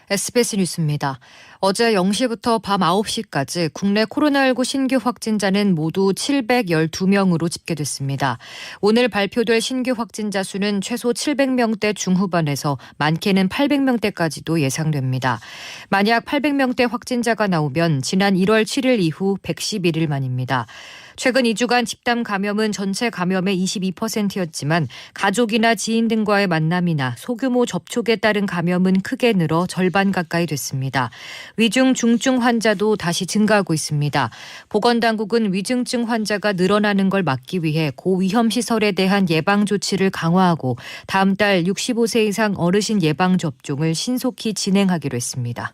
SBS 뉴스입니다. 어제 0시부터 밤 9시까지 국내 코로나19 신규 확진자는 모두 712명으로 집계됐습니다. 오늘 발표될 신규 확진자 수는 최소 700명대 중후반에서 많게는 800명대까지도 예상됩니다. 만약 800명대 확진자가 나오면 지난 1월 7일 이후 111일 만입니다. 최근 2주간 집단 감염은 전체 감염의 22%였지만 가족이나 지인 등과의 만남이나 소규모 접촉에 따른 감염은 크게 늘어 절반 가까이 됐습니다. 위중, 중증 환자도 다시 증가하고 있습니다. 보건당국은 위중증 환자가 늘어나는 걸 막기 위해 고위험 시설에 대한 예방 조치를 강화하고 다음 달 65세 이상 어르신 예방 접종을 신속히 진행하기로 했습니다.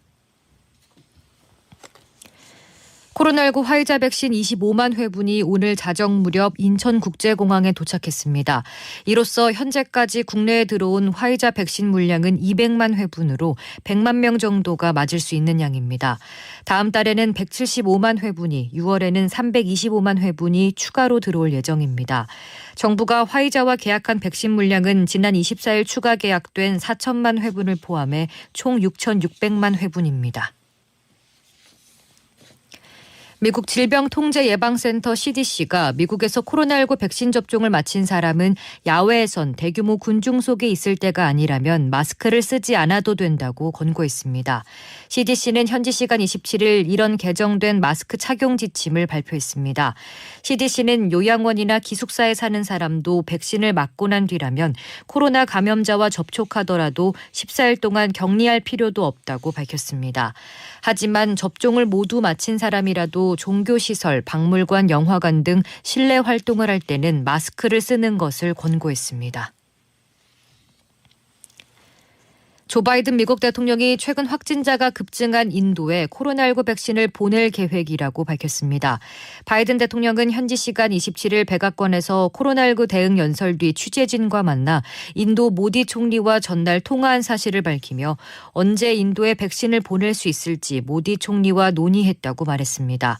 코로나19 화이자 백신 25만 회분이 오늘 자정 무렵 인천국제공항에 도착했습니다. 이로써 현재까지 국내에 들어온 화이자 백신 물량은 200만 회분으로 100만 명 정도가 맞을 수 있는 양입니다. 다음 달에는 175만 회분이, 6월에는 325만 회분이 추가로 들어올 예정입니다. 정부가 화이자와 계약한 백신 물량은 지난 24일 추가 계약된 4천만 회분을 포함해 총 6,600만 회분입니다. 미국 질병통제예방센터 CDC가 미국에서 코로나19 백신 접종을 마친 사람은 야외에선 대규모 군중 속에 있을 때가 아니라면 마스크를 쓰지 않아도 된다고 권고했습니다. CDC는 현지 시간 27일 이런 개정된 마스크 착용 지침을 발표했습니다. CDC는 요양원이나 기숙사에 사는 사람도 백신을 맞고 난 뒤라면 코로나 감염자와 접촉하더라도 14일 동안 격리할 필요도 없다고 밝혔습니다. 하지만 접종을 모두 마친 사람이라도 종교시설, 박물관, 영화관 등 실내 활동을 할 때는 마스크를 쓰는 것을 권고했습니다. 조 바이든 미국 대통령이 최근 확진자가 급증한 인도에 코로나19 백신을 보낼 계획이라고 밝혔습니다. 바이든 대통령은 현지 시간 27일 백악관에서 코로나19 대응 연설 뒤 취재진과 만나 인도 모디 총리와 전날 통화한 사실을 밝히며 언제 인도에 백신을 보낼 수 있을지 모디 총리와 논의했다고 말했습니다.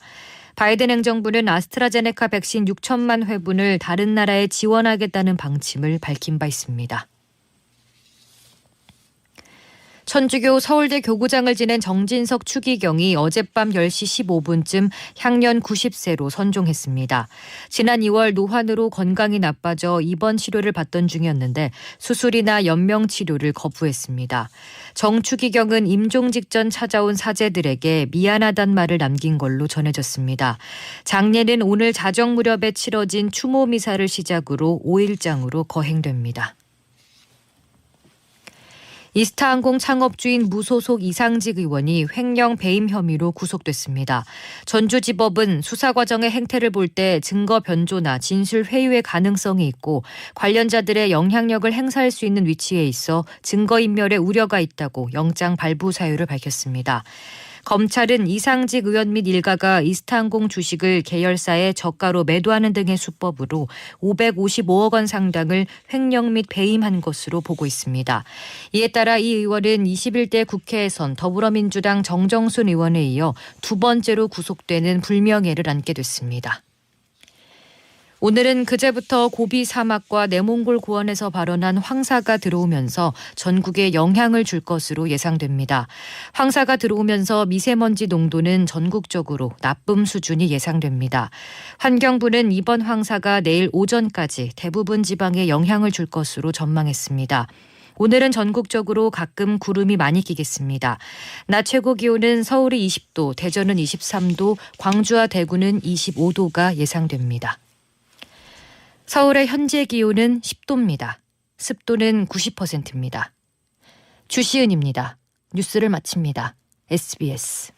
바이든 행정부는 아스트라제네카 백신 6천만 회분을 다른 나라에 지원하겠다는 방침을 밝힌 바 있습니다. 천주교 서울대 교구장을 지낸 정진석 추기경이 어젯밤 10시 15분쯤 향년 90세로 선종했습니다. 지난 2월 노환으로 건강이 나빠져 입원 치료를 받던 중이었는데 수술이나 연명 치료를 거부했습니다. 정 추기경은 임종 직전 찾아온 사제들에게 미안하단 말을 남긴 걸로 전해졌습니다. 장례는 오늘 자정 무렵에 치러진 추모 미사를 시작으로 5일장으로 거행됩니다. 이스타항공 창업주인 무소속 이상직 의원이 횡령 배임 혐의로 구속됐습니다. 전주지법은 수사 과정의 행태를 볼 때 증거 변조나 진술 회유의 가능성이 있고 관련자들의 영향력을 행사할 수 있는 위치에 있어 증거인멸의 우려가 있다고 영장 발부 사유를 밝혔습니다. 검찰은 이상직 의원 및 일가가 이스타항공 주식을 계열사에 저가로 매도하는 등의 수법으로 555억 원 상당을 횡령 및 배임한 것으로 보고 있습니다. 이에 따라 이 의원은 21대 국회에선 더불어민주당 정정순 의원에 이어 두 번째로 구속되는 불명예를 안게 됐습니다. 오늘은 그제부터 고비 사막과 내몽골 고원에서 발원한 황사가 들어오면서 전국에 영향을 줄 것으로 예상됩니다. 황사가 들어오면서 미세먼지 농도는 전국적으로 나쁨 수준이 예상됩니다. 환경부는 이번 황사가 내일 오전까지 대부분 지방에 영향을 줄 것으로 전망했습니다. 오늘은 전국적으로 가끔 구름이 많이 끼겠습니다. 낮 최고 기온은 서울이 20도, 대전은 23도, 광주와 대구는 25도가 예상됩니다. 서울의 현재 기온은 10도입니다. 습도는 90%입니다. 주시은입니다. 뉴스를 마칩니다. SBS